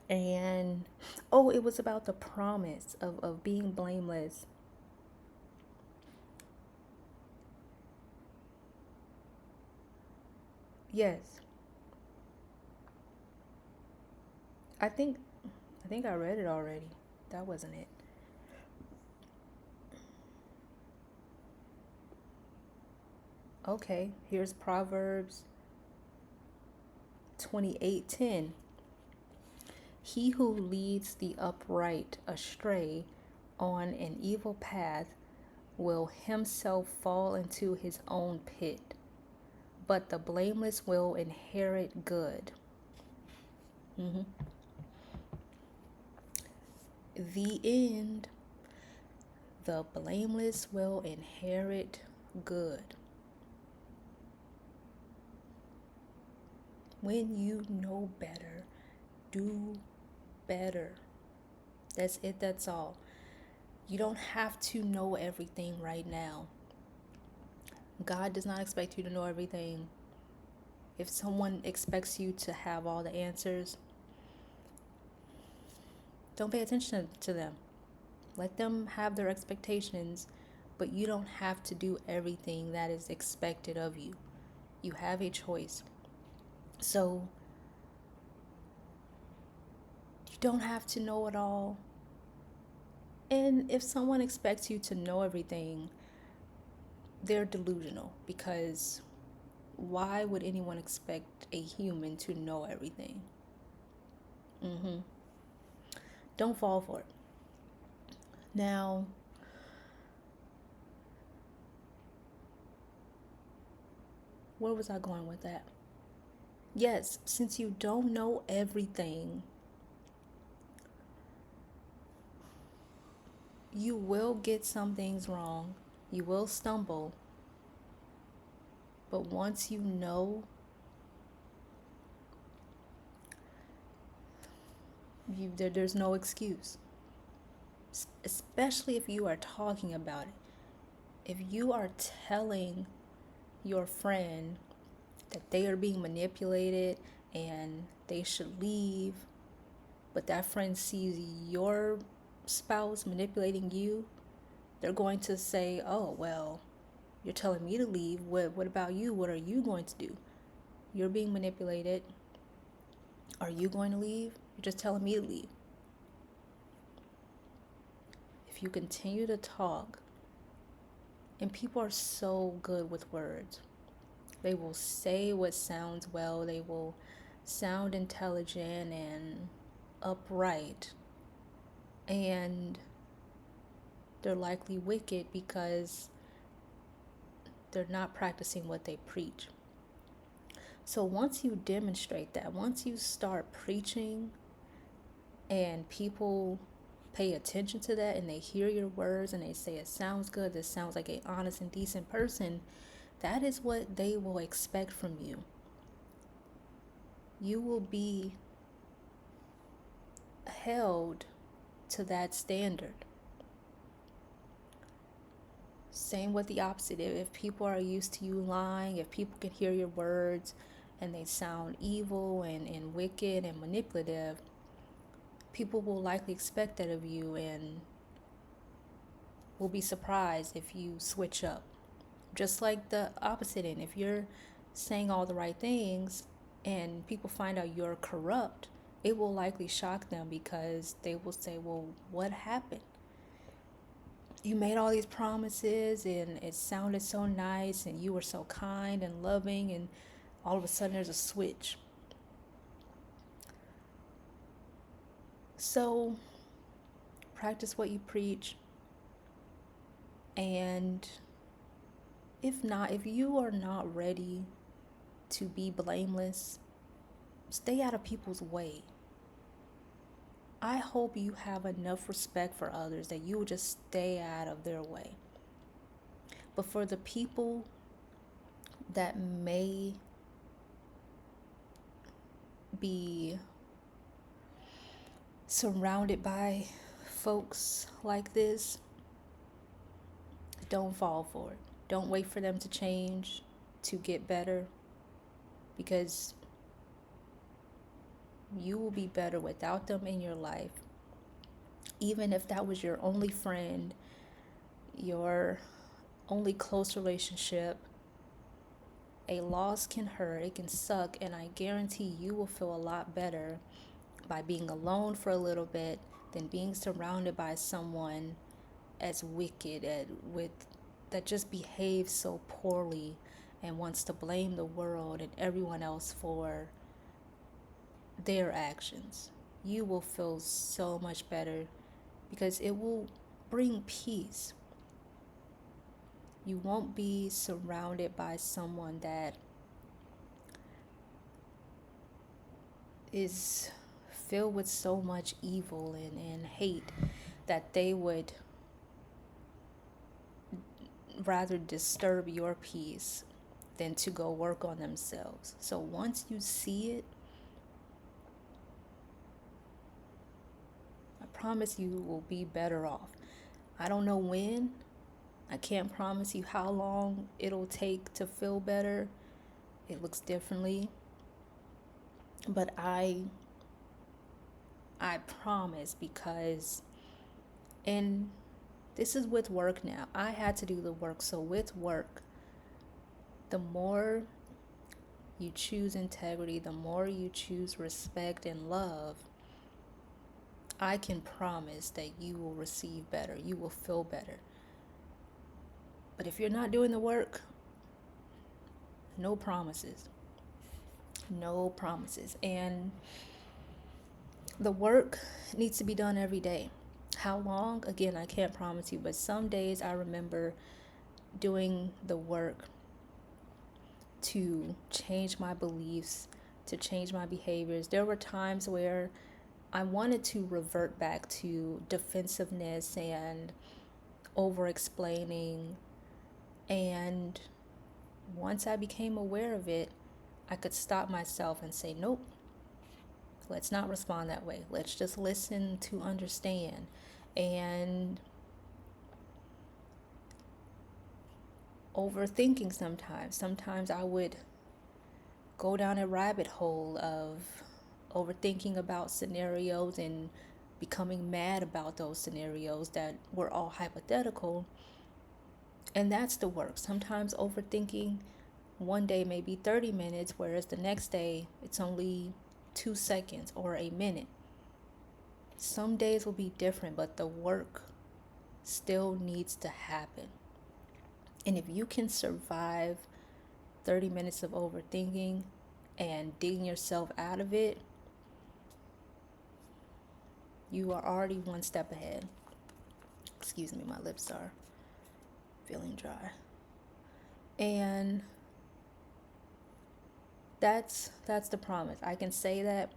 and it was about the promise of being blameless. Yes. I think I read it already. That wasn't it. Okay, here's Proverbs 28:10. He who leads the upright astray on an evil path will himself fall into his own pit, but the blameless will inherit good. Mm-hmm. The end. The blameless will inherit good. When you know better, do better. That's it, that's all. You don't have to know everything right now. God does not expect you to know everything. If someone expects you to have all the answers, don't pay attention to them. Let them have their expectations, but you don't have to do everything that is expected of you. You have a choice. So You don't have to know it all. And if someone expects you to know everything, they're delusional, because why would anyone expect a human to know everything? Don't fall for it. Now, where was I going with that? Yes, since you don't know everything, you will get some things wrong. You will stumble. But once you know, there's no excuse. Especially if you are talking about it. If you are telling your friend that they are being manipulated and they should leave, but that friend sees your spouse manipulating you, they're going to say, oh, well, you're telling me to leave. What about you? What are you going to do? You're being manipulated. Are you going to leave? You're just telling me to leave. If you continue to talk, and people are so good with words, they will say what sounds well, they will sound intelligent and upright, and they're likely wicked because they're not practicing what they preach. So once you demonstrate that, once you start preaching and people pay attention to that and they hear your words and they say it sounds good, this sounds like an honest and decent person, that is what they will expect from you. You will be held to that standard. Same with the opposite. If people are used to you lying, if people can hear your words and they sound evil and wicked and manipulative, people will likely expect that of you and will be surprised if you switch up. Just like the opposite end. If you're saying all the right things and people find out you're corrupt, it will likely shock them because they will say, well, what happened? You made all these promises and it sounded so nice and you were so kind and loving, and all of a sudden there's a switch. So practice what you preach. And if you are not ready to be blameless, stay out of people's way. I hope you have enough respect for others that you will just stay out of their way. But for the people that may be surrounded by folks like this, don't fall for it. Don't wait for them to change to get better, because you will be better without them in your life. Even if that was your only friend, your only close relationship, a loss can hurt, it can suck, and I guarantee you will feel a lot better by being alone for a little bit than being surrounded by someone as wicked that just behaves so poorly and wants to blame the world and everyone else for their actions. You will feel so much better because it will bring peace. You won't be surrounded by someone that is filled with so much evil and hate that they would rather disturb your peace than to go work on themselves. So once you see it, I promise you will be better off. I don't know when. I can't promise you how long it'll take to feel better. It looks differently. But I promise, because, and this is with work now. I had to do the work. So with work, the more you choose integrity, the more you choose respect and love, I can promise that you will receive better, you will feel better. But if you're not doing the work, no promises. No promises. And the work needs to be done every day. How long? Again, I can't promise you, but some days I remember doing the work to change my beliefs, to change my behaviors. There were times where I wanted to revert back to defensiveness and over explaining. And once I became aware of it, I could stop myself and say, nope, let's not respond that way. Let's just listen to understand. And overthinking sometimes I would go down a rabbit hole of overthinking about scenarios and becoming mad about those scenarios that were all hypothetical. And that's the work. Sometimes overthinking one day may be 30 minutes, whereas the next day it's only 2 seconds or a minute. Some days will be different, but the work still needs to happen. And if you can survive 30 minutes of overthinking and digging yourself out of it, you are already one step ahead. Excuse me, my lips are feeling dry. And that's the promise. I can say that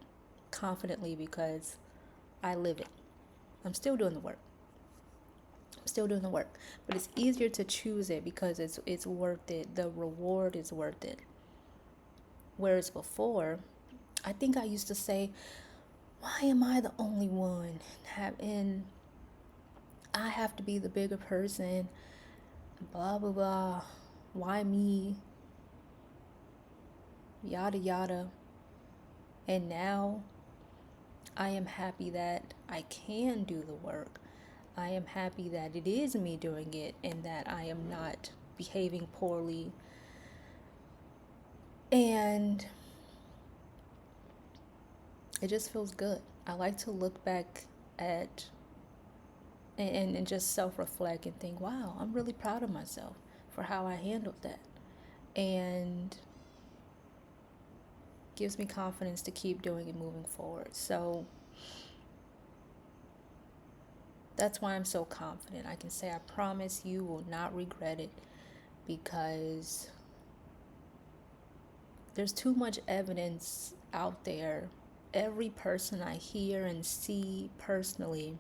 confidently because I live it. I'm still doing the work. But it's easier to choose it because it's worth it. The reward is worth it. Whereas before, I think I used to say, why am I the only one? And I have to be the bigger person. Blah, blah, blah. Why me? Yada, yada. And now I am happy that I can do the work. I am happy that it is me doing it and that I am not behaving poorly. And it just feels good. I like to look back at and just self-reflect and think, wow, I'm really proud of myself for how I handled that. And gives me confidence to keep doing it moving forward. So that's why I'm so confident. I can say I promise you will not regret it because there's too much evidence out there. Every person I hear and see personally,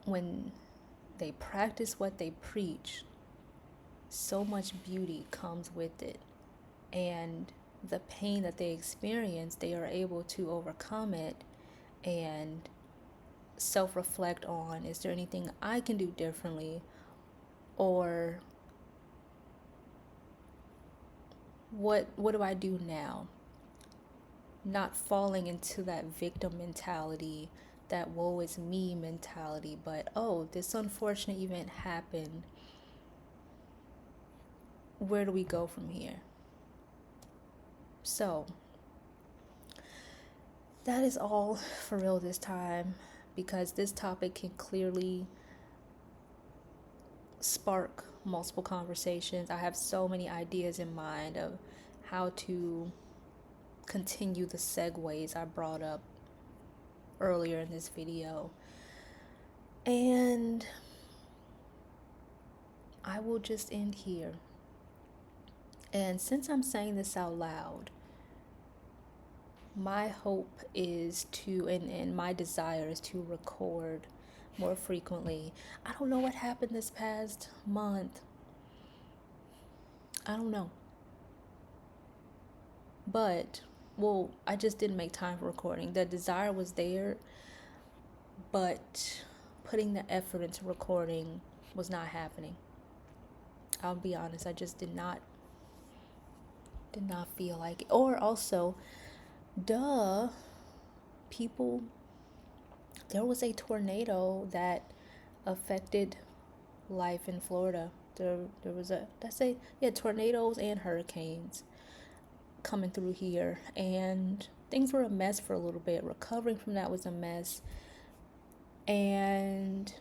when they practice what they preach, so much beauty comes with it. And the pain that they experience, they are able to overcome it and self-reflect on, is there anything I can do differently? Or what do I do now? Not falling into that victim mentality, that woe is me mentality, but oh, this unfortunate event happened. Where do we go from here? So that is all for real this time, because this topic can clearly spark multiple conversations. I have so many ideas in mind of how to continue the segues I brought up earlier in this video. And I will just end here. And since I'm saying this out loud, my hope is to, and my desire is to record more frequently. I don't know what happened this past month. I don't know. But, well, I just didn't make time for recording. The desire was there, but putting the effort into recording was not happening. I'll be honest, I just did not feel like it. Or also, people, there was a tornado that affected life in Florida. There was tornadoes and hurricanes coming through here, and things were a mess for a little bit. Recovering from that was a mess. And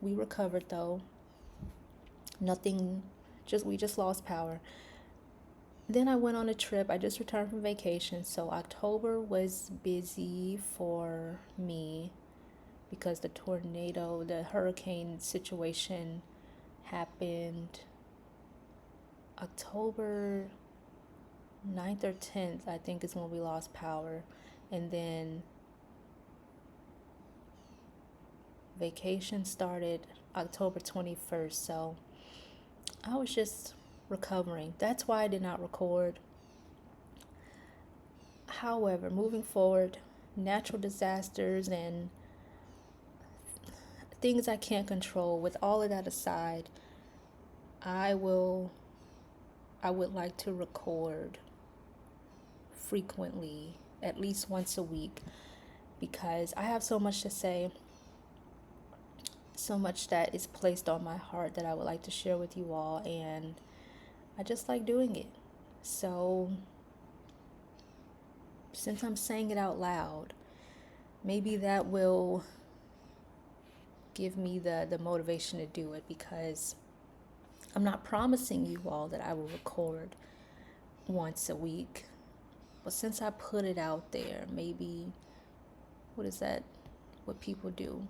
we recovered though. Nothing, we just lost power. Then I went on a trip. I just returned from vacation. So October was busy for me because the hurricane situation happened October 9th or 10th, I think, is when we lost power. And then vacation started October 21st. So I was just recovering. That's why I did not record. However, moving forward, natural disasters and things I can't control, with all of that aside, I would like to record frequently, at least once a week, because I have so much to say, so much that is placed on my heart that I would like to share with you all, and I just like doing it. So since I'm saying it out loud, maybe that will give me the motivation to do it, because I'm not promising you all that I will record once a week. But since I put it out there, maybe, what is that? What people do?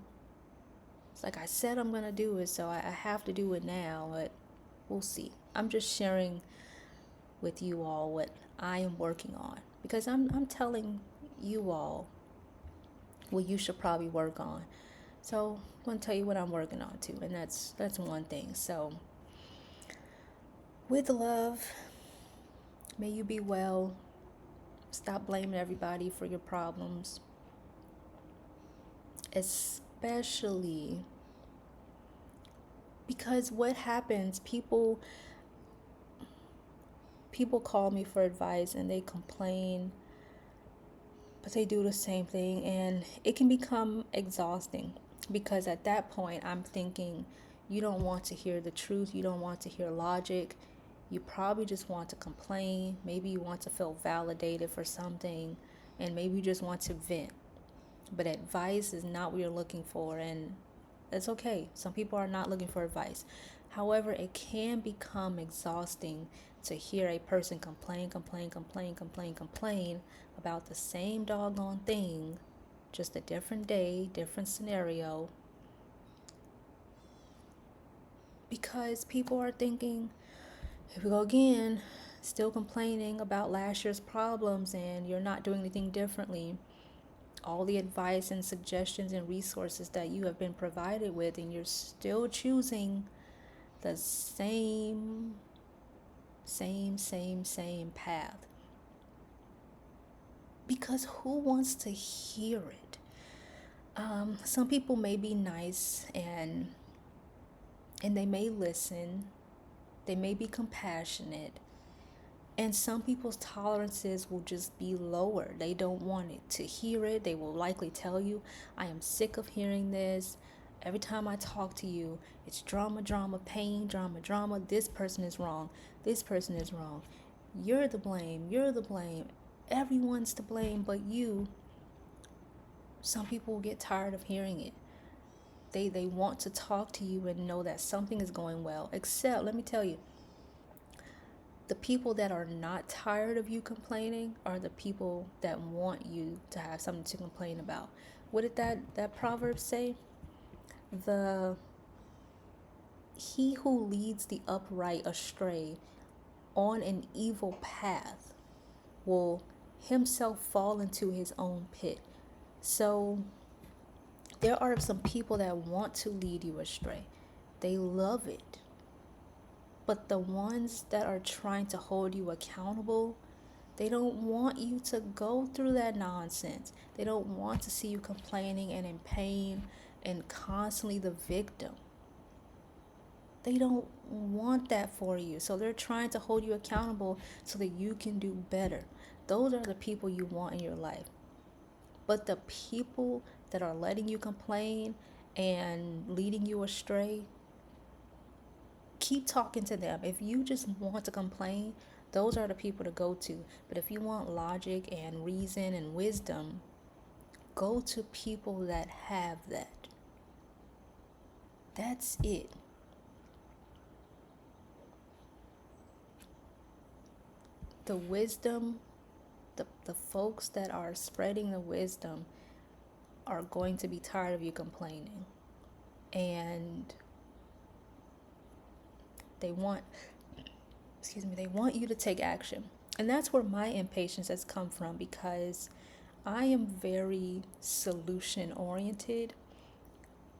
It's like I said I'm going to do it, so I have to do it now, but we'll see. I'm just sharing with you all what I am working on, because I'm telling you all what you should probably work on. So I'm going to tell you what I'm working on too, and that's one thing. So with love, may you be well. Stop blaming everybody for your problems, especially because what happens, people call me for advice and they complain, but they do the same thing, and it can become exhausting, because at that point I'm thinking, you don't want to hear the truth, you don't want to hear logic, you probably just want to complain, maybe you want to feel validated for something, and maybe you just want to vent. But advice is not what you're looking for, and it's okay. Some people are not looking for advice. However, it can become exhausting to hear a person complain about the same doggone thing, just a different day, different scenario. Because people are thinking, here we go again, still complaining about last year's problems, and you're not doing anything differently. All the advice and suggestions and resources that you have been provided with, and you're still choosing the same path. Because who wants to hear it? Some people may be nice, and they may listen, they may be compassionate, and some people's tolerances will just be lower. They don't want it to hear it. They will likely tell you, I am sick of hearing this. Every time I talk to you, it's drama, pain, drama. This person is wrong. This person is wrong. You're the blame. Everyone's to blame but you. Some people will get tired of hearing it. They want to talk to you and know that something is going well. Except, let me tell you, the people that are not tired of you complaining are the people that want you to have something to complain about. What did that Proverbs say? He who leads the upright astray on an evil path will himself fall into his own pit. So there are some people that want to lead you astray. They love it. But the ones that are trying to hold you accountable, they don't want you to go through that nonsense. They don't want to see you complaining and in pain and constantly the victim. They don't want that for you. So they're trying to hold you accountable so that you can do better. Those are the people you want in your life. But the people that are letting you complain and leading you astray, keep talking to them. If you just want to complain, Those are the people to go to. But if you want logic and reason and wisdom, go to people that have that. That's it. The wisdom, the folks that are spreading the wisdom are going to be tired of you complaining. And they want they want you to take action. And that's where my impatience has come from, because I am very solution oriented.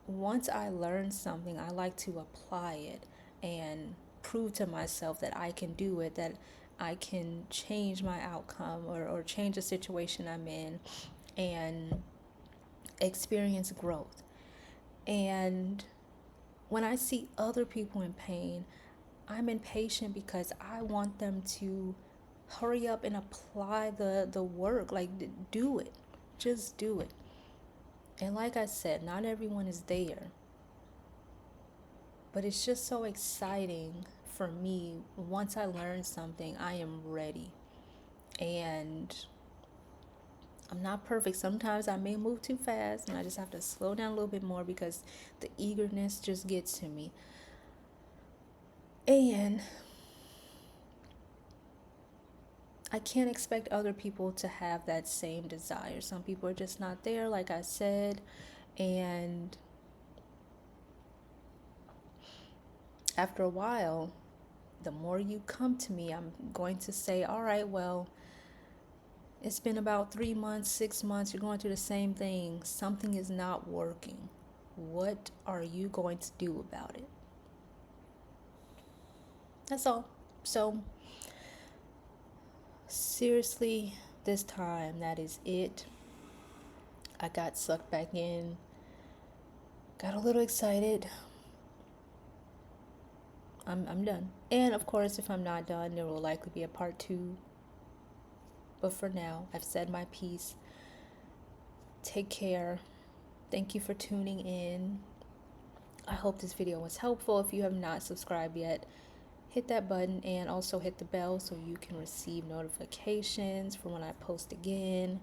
Once I learn something, I like to apply it and prove to myself that I can do it, that I can change my outcome, or change the situation I'm in and experience growth. And when I see other people in pain, I'm impatient because I want them to hurry up and apply the work. Like, do it. Just do it. And like I said, not everyone is there. But it's just so exciting for me. Once I learn something, I am ready. And I'm not perfect. Sometimes I may move too fast and I just have to slow down a little bit more because the eagerness just gets to me. And I can't expect other people to have that same desire. Some people are just not there, like I said. And after a while, the more you come to me, I'm going to say, all right, well, it's been about 3 months, 6 months, you're going through the same thing. Something is not working. What are you going to do about it? That's all. So, seriously, this time, that is it. I got sucked back in, got a little excited. I'm done. And of course, if I'm not done, there will likely be a part 2. But for now, I've said my piece. Take care. Thank you for tuning in. I hope this video was helpful. If you have not subscribed yet, hit that button and also hit the bell so you can receive notifications for when I post again.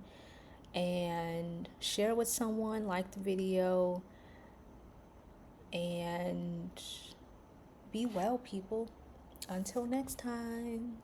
And share with someone, like the video, and be well, people. Until next time.